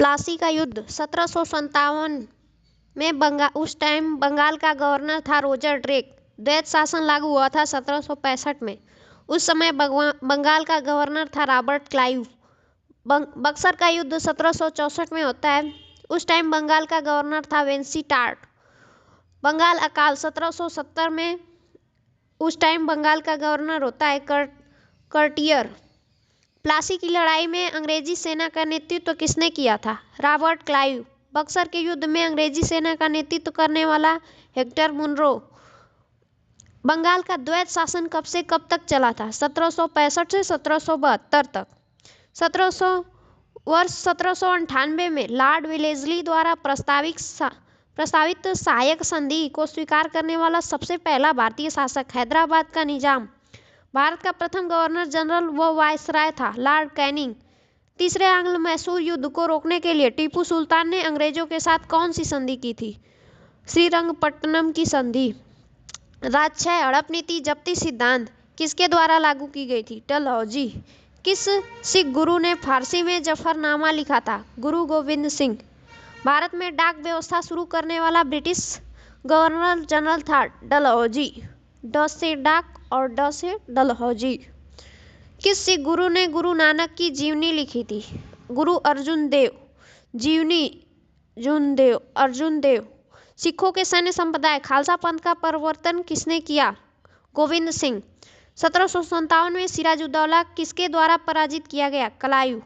प्लासी का युद्ध 1757 में उस टाइम बंगाल का गवर्नर था रॉजर ड्रेक। द्वैत शासन लागू हुआ था 1765 में। उस समय बंगाल का गवर्नर था रॉबर्ट क्लाइव। बक्सर का युद्ध 1764 में होता है। उस टाइम बंगाल का गवर्नर था वेंसी टार्ट। बंगाल अकाल 1770 में। उस टाइम बंगाल का गवर्नर होता है कर्टियर। प्लासी की लड़ाई में अंग्रेजी सेना का नेतृत्व किसने किया था? Robert Clive. बक्सर के युद्ध में अंग्रेजी सेना का नेतृत्व करने वाला हेक्टर मुनरो। बंगाल का द्वैत शासन कब से कब तक चला था? 1765 से 1772 तक। 1798 में लॉर्ड वेलेस्ली द्वारा प्रस्तावित सहायक संधि को स्वीकार करने वाला सबसे पहला भारतीय शासक हैदराबाद का निजाम। भारत का प्रथम गवर्नर जनरल व वायसराय था लॉर्ड कैनिंग। तीसरे आंग्ल मैसूर युद्ध को रोकने के लिए टीपू सुल्तान ने अंग्रेजों के साथ कौन सी संधि की थी? श्रीरंगपट्टनम की संधि। राजशाही हड़प नीति जब्ती सिद्धांत किसके द्वारा लागू की गई थी? डलहौजी। किस सिख गुरु ने फारसी में जफरनामा लिखा था? गुरु गोविंद सिंह। भारत में डाक व्यवस्था शुरू करने वाला ब्रिटिश गवर्नर जनरल था डलहौजी। ड से डाक और ड से डलहौजी। किस सिख गुरु ने गुरु नानक की जीवनी लिखी थी? गुरु अर्जुन देव। जीवनी अर्जुन देव। सिखों के सैन्य संप्रदाय खालसा पंथ का प्रवर्तन किसने किया? गोविंद सिंह। 1757 में सिराजुद्दौला किसके द्वारा पराजित किया गया? क्लाइव।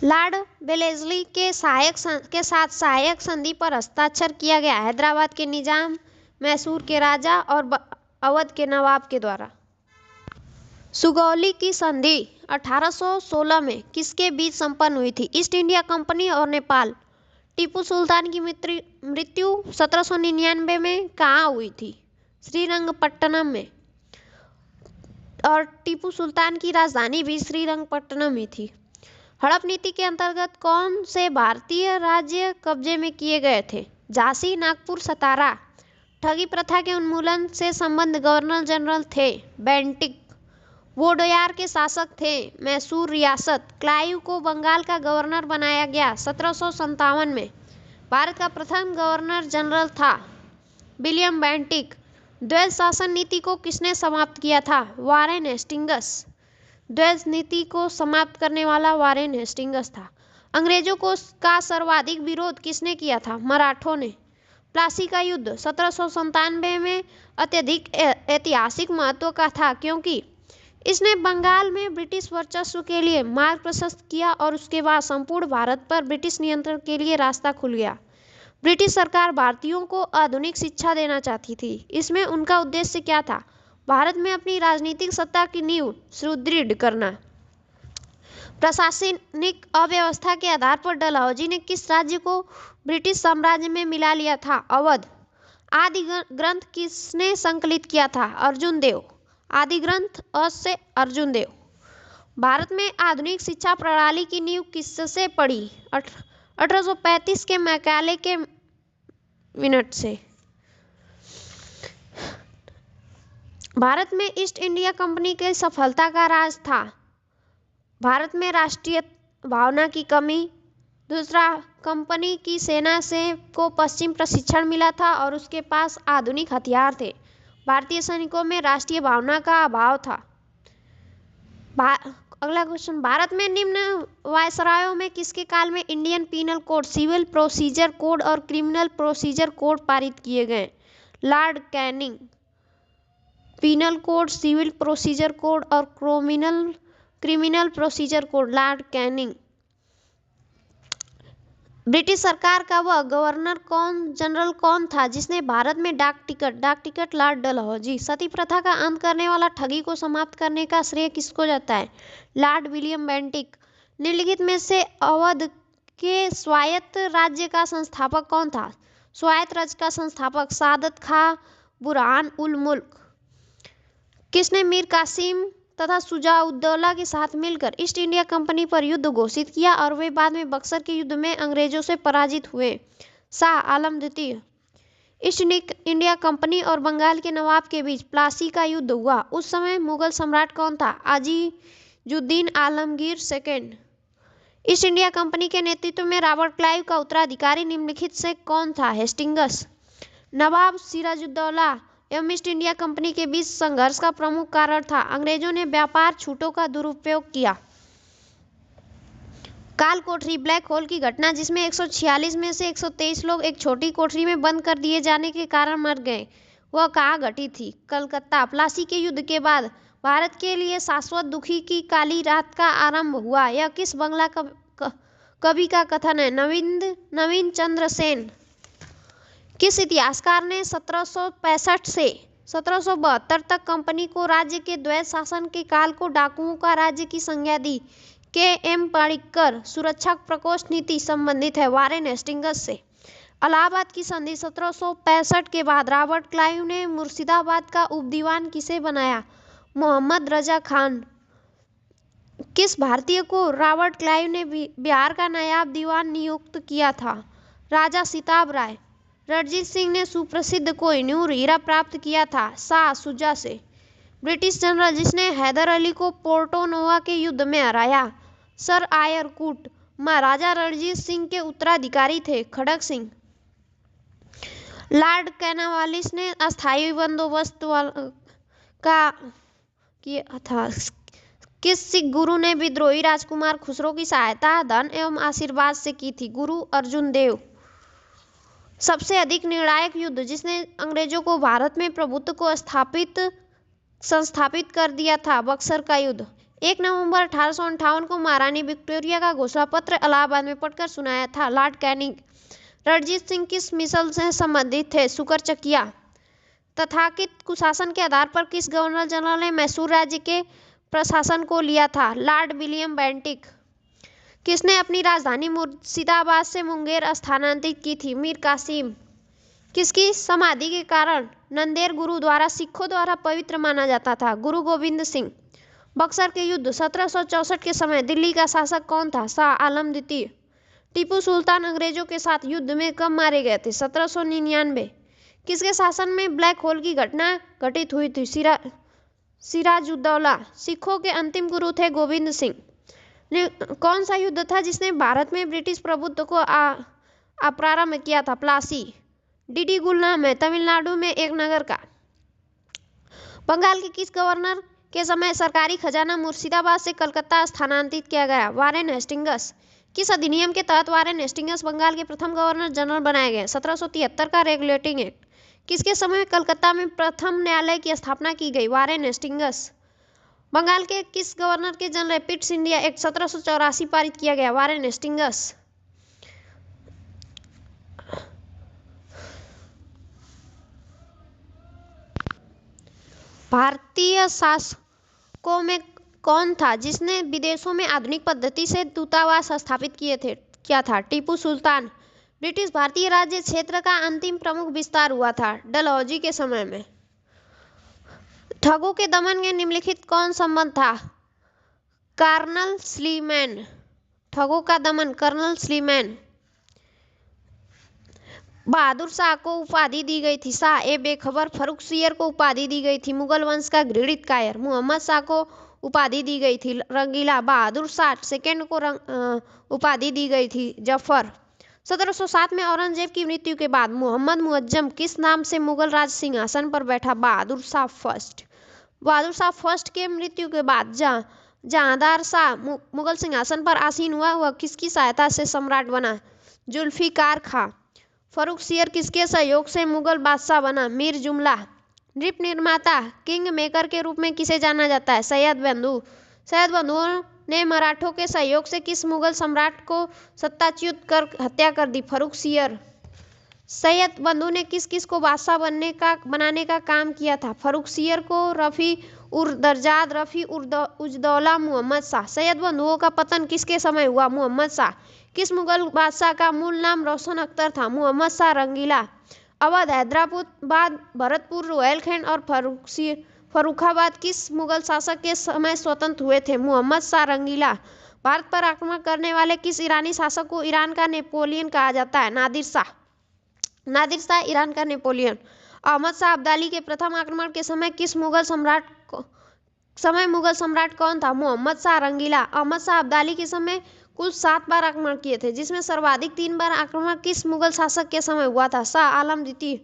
लॉर्ड वेलेस्ली के साथ सहायक संधि पर हस्ताक्षर किया गया हैदराबाद के निजाम, मैसूर के राजा और अवध के नवाब के द्वारा। सुगौली की संधि 1816 में किसके बीच संपन्न हुई थी? ईस्ट इंडिया कंपनी और नेपाल। टीपू सुल्तान की मृत्यु 1799 में कहाँ हुई थी? श्रीरंगपट्टनम में। और टीपू सुल्तान की राजधानी भी श्रीरंगपट्टनम ही थी। हड़प नीति के अंतर्गत कौन से भारतीय राज्य कब्जे में किए गए थे? झांसी, नागपुर, सतारा। ठगी प्रथा के उन्मूलन से संबंध गवर्नर जनरल थे बेंटिक। वोडेयार के शासक थे मैसूर रियासत। क्लाइव को बंगाल का गवर्नर बनाया गया 1757 में। भारत का प्रथम गवर्नर जनरल था विलियम बेंटिक। द्वैत शासन नीति को किसने समाप्त किया था? Warren Hastings. द्वैत नीति को समाप्त करने वाला वारेन हेस्टिंग्स था। अंग्रेजों का सर्वाधिक विरोध किसने किया था? मराठों ने। प्लासी का युद्ध 1797 में अत्यधिक ऐतिहासिक महत्व का था क्योंकि इसने बंगाल में ब्रिटिश वर्चस्व के लिए मार्ग प्रशस्त किया और उसके बाद संपूर्ण भारत पर ब्रिटिश नियंत्रण के लिए रास्ता खुल गया। ब्रिटिश सरकार भारतीयों को आधुनिक शिक्षा देना चाहती थी। इसमें उनका उद्देश्य क्या था? भारत में अपनी राजनीतिक सत्ता की नींव सुदृढ़ करना। प्रशासनिक अव्यवस्था के आधार पर डलहौजी ने किस राज्य को ब्रिटिश साम्राज्य में मिला लिया था? अवध। आदि ग्रंथ किसने संकलित किया था? अर्जुन देव। आदि ग्रंथ से अर्जुन देव। भारत में आधुनिक शिक्षा प्रणाली की नींव किससे पड़ी? 1835 के मैकाले के मिनट से। भारत में ईस्ट इंडिया कंपनी की सफलता का राज था भारत में राष्ट्रीय भावना की कमी। दूसरा, कंपनी की सेना को पश्चिम प्रशिक्षण मिला था और उसके पास आधुनिक हथियार थे। भारतीय सैनिकों में राष्ट्रीय भावना का अभाव था। अगला क्वेश्चन, भारत में निम्न वायसरायों में किसके काल में Indian penal code, civil procedure code और क्रिमिनल प्रोसीजर कोड पारित किए गए? Lord Canning. Penal code, civil procedure code और criminal procedure code, Lord Canning. British सरकार का वह गवर्नर जनरल कौन था जिसने भारत में डाक टिकट लॉर्ड डलहौजी। सती प्रथा का अंत करने वाला ठगी को समाप्त करने का श्रेय किसको जाता है? Lord William Bentinck. निम्नलिखित में से अवध के स्वायत्त राज्य का संस्थापक कौन था? स्वायत्त राज्य का संस्थापक सादत खां बुरहान उल मुल्क। किसने मीर कासिम तथा शुजा-उद-दौला के साथ मिलकर ईस्ट इंडिया कंपनी पर युद्ध घोषित किया और वे बाद में बक्सर के युद्ध में अंग्रेजों से पराजित हुए? शाह आलम द्वितीय। ईस्ट इंडिया कंपनी और बंगाल के नवाब के बीच प्लासी का युद्ध हुआ। उस समय मुगल सम्राट कौन था? Juddin Alamgir second. East India company के नेतृत्व में रॉबर्ट क्लाइव का उत्तराधिकारी निम्नलिखित से कौन था? हेस्टिंग्स। नवाब सिराजुद्दौला एवं ईस्ट इंडिया कंपनी के बीच संघर्ष का प्रमुख कारण था अंग्रेजों ने व्यापार छूटों का दुरुपयोग किया। काल कोठरी ब्लैक होल की घटना जिसमें 146 में से 123 लोग एक छोटी कोठरी में बंद कर दिए जाने के कारण मर गए, वह कहाँ घटी थी? कलकत्ता। प्लासी के युद्ध के बाद भारत के लिए शाश्वत दुखी की काली रात का आरंभ हुआ। यह किस बंगला कवि का कथन है? नवीन चंद्र सेन। किस इतिहासकार ने 1765 से 1772 तक कंपनी को राज्य के द्वैत शासन के काल को डाकुओं का राज्य की संज्ञा दी? के.एम. पाणिक्कर। सुरक्षा प्रकोष्ठ नीति संबंधित है वारेन हेस्टिंग्स से। इलाहाबाद की संधि 1765 के बाद रॉबर्ट क्लाइव ने मुर्शिदाबाद का उपदीवान किसे बनाया? मोहम्मद रजा खान। किस भारतीय को रॉबर्ट क्लाइव ने बिहार का नायब दीवान नियुक्त किया था? राजा सिताब राय। रणजीत सिंह ने सुप्रसिद्ध कोहिनूर हीरा प्राप्त किया था? शाह शुजा से। ब्रिटिश जनरल जिसने हैदर अली को पोर्टो नोवा के युद्ध में हराया? सर आयर कूट। महाराजा रणजीत सिंह के उत्तराधिकारी थे? खड़ग सिंह। लॉर्ड कॉर्नवालिस ने अस्थायी बंदोबस्त का किया था? किस सिख गुरु ने विद्रोही राजकुमार खुसरो की सहायता धन एवं आशीर्वाद से की थी? गुरु अर्जुन देव। सबसे अधिक निर्णायक युद्ध जिसने अंग्रेजों को भारत में प्रभुत्व को संस्थापित कर दिया था? बक्सर का युद्ध। 1 नवंबर 1858 को महारानी विक्टोरिया का घोषणा पत्र इलाहाबाद में पढ़कर सुनाया था? Lord Canning. रणजीत सिंह किस मिसल से संबंधित थे? शुकरचकिया। तथाकथित कुशासन के आधार पर किस गवर्नर जनरल ने मैसूर राज्य के प्रशासन को लिया था? Lord William Bentinck. किसने अपनी राजधानी मुर्शिदाबाद से मुंगेर स्थानांतरित की थी? मीर कासिम। किसकी समाधि के कारण नंदेड़ गुरुद्वारा सिखों द्वारा पवित्र माना जाता था? गुरु गोविंद सिंह। बक्सर के युद्ध 1764 के समय दिल्ली का शासक कौन था? शाह आलम द्वितीय। टीपू सुल्तान अंग्रेजों के साथ युद्ध में कब मारे गए थे? 1799। किसके शासन में ब्लैक होल की घटना घटित हुई थी? सिराजुद्दौला। सिखों के अंतिम गुरु थे गोविंद सिंह। कौन सा युद्ध था जिसने भारत में ब्रिटिश प्रभुत्व को प्रारंभ किया था? प्लासी। डीडी गुल नाम है तमिलनाडु में एक नगर का। बंगाल के किस गवर्नर के समय सरकारी खजाना मुर्शिदाबाद से कलकत्ता स्थानांतरित किया गया? Warren Hastings. किस अधिनियम के तहत वारेन हेस्टिंग्स बंगाल के प्रथम गवर्नर जनरल बनाए गए? 1773 का रेगुलेटिंग एक्ट। किसके समय कलकत्ता में प्रथम न्यायालय की स्थापना की गई? Warren Hastings. बंगाल के किस गवर्नर के जन रैपिड्स इंडिया एक्ट 1784 पारित किया गया? Warren Hastings. भारतीय शासकों में कौन था जिसने विदेशों में आधुनिक पद्धति से दूतावास स्थापित किया था? टीपू सुल्तान। ब्रिटिश भारतीय राज्य क्षेत्र का अंतिम प्रमुख विस्तार हुआ था डलहौजी के समय में। ठगों के दमन के निम्नलिखित कौन संबंध था? Colonel Sleeman. ठगों का दमन कर्नल स्लीमैन। बहादुर शाह को उपाधि दी गई थी? शाह ए बेखबर। फर्रुखसियर को उपाधि दी गई थी? मुगल वंश का घृणित कायर। मोहम्मद शाह को उपाधि दी गई थी? रंगीला। बहादुर शाह सेकेंड को उपाधि दी गई थी? जफर। 1707 में औरंगजेब की मृत्यु के बाद मोहम्मद मुअज्जम किस नाम से मुगल राज सिंहासन पर बैठा? बहादुर शाह फर्स्ट। बहादुर शाह फर्स्ट के मृत्यु के बाद जहांदार शाह मुगल सिंहासन पर आसीन हुआ, वह किसकी सहायता से सम्राट बना? जुल्फिकार खां। फर्रुखसियर किसके सहयोग से मुगल बादशाह बना? मीर जुमला। नृप निर्माता किंग मेकर के रूप में किसे जाना जाता है? सैयद बंधु। सैयद बंधुओं ने मराठों के सहयोग से किस मुगल सम्राट को सत्ताच्युत कर हत्या कर दी? फर्रुखसियर। सैयद बंधु ने किस किस को बादशाह बनाने का काम किया था? फर्रुखसियर को रफ़ी उर दर्जाद, रफ़ी उज-दौला, मोहम्मद शाह। सैयद बंधुओं का पतन किसके समय हुआ? मोहम्मद शाह। किस मुगल बादशाह का मूल नाम रोशन अख्तर था? मोहम्मद शाह रंगीला। अवध, हैदराबाद, भरतपुर, रोहिलखंड और फर्रुखाबाद किस मुगल शासक के समय स्वतंत्र हुए थे? मोहम्मद शाह रंगीला। भारत पर आक्रमण करने वाले किस ईरानी शासक को ईरान का नेपोलियन कहा जाता है? नादिर शाह। नादिर शाह ईरान का नेपोलियन। अहमद शाह अब्दाली के प्रथम आक्रमण के समय किस मुगल सम्राट समय मुगल सम्राट कौन था? मोहम्मद शाह रंगीला। अहमद शाह अब्दाली के समय कुल 7 बार आक्रमण किए थे, जिसमें सर्वाधिक 3 बार आक्रमण किस मुगल शासक के समय हुआ था? शाह आलम द्वितीय।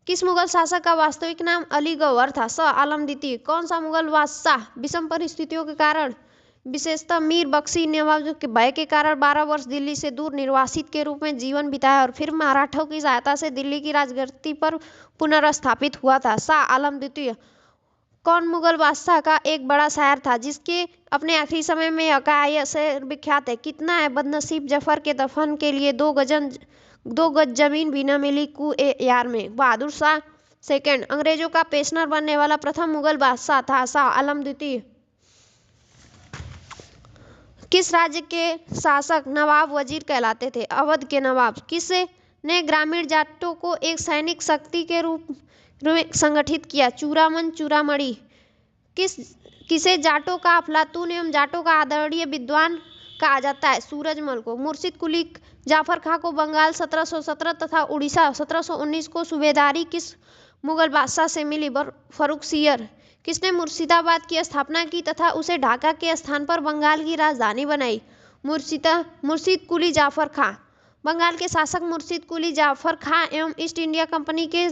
किस मुगल शासक का वास्तविक नाम अली गौहर था? शाह आलम द्वितीय। कौन सा मुगल बादशाह विषम परिस्थितियों के कारण, विशेषतः मीर बख्शी नवाब के भय के कारण 12 वर्ष दिल्ली से दूर निर्वासित के रूप में जीवन बिताया और फिर मराठों की सहायता से दिल्ली की राजगद्दी पर पुनर्स्थापित हुआ था? शाह आलम द्वितीय। कौन मुगल बादशाह का एक बड़ा शायर था जिसके अपने आखिरी समय में हकाया से विख्यात है? कितना है बदनसीब जफर के दफन के लिए 2 गज जमीन भी न मिली यार में? बहादुर शाह सेकंड। अंग्रेजों का पेशनर बनने वाला प्रथम मुगल बादशाह था? शाह आलम द्वितीय। किस राज्य के शासक नवाब वजीर कहलाते थे? अवध के नवाब। किसे ने ग्रामीण जाटों को एक सैनिक शक्ति के रूप में संगठित किया? चूड़ामन चूड़ामणि। किसे जाटों का अफलातून एवं जाटों का आदरणीय विद्वान कहा जाता है? सूरजमल को। मुर्शिद कुली जाफर खां को बंगाल 1717 तथा उड़ीसा 1719 को सूबेदारी किस मुगल बादशाह से मिली? फर्रुखसियर। किसने मुर्शिदाबाद की स्थापना की तथा उसे ढाका के स्थान पर बंगाल की राजधानी बनाई? मुर्शिद कुली जाफर खां। बंगाल के शासक मुर्शिद कुली जाफर खां एवं ईस्ट इंडिया कंपनी के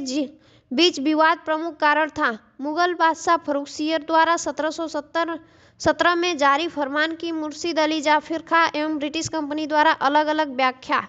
बीच विवाद प्रमुख कारण था? मुगल बादशाह फर्रुखसियर द्वारा 1717 में जारी फरमान की मुर्शिद अली जाफर खां एवं ब्रिटिश कंपनी द्वारा अलग अलग व्याख्या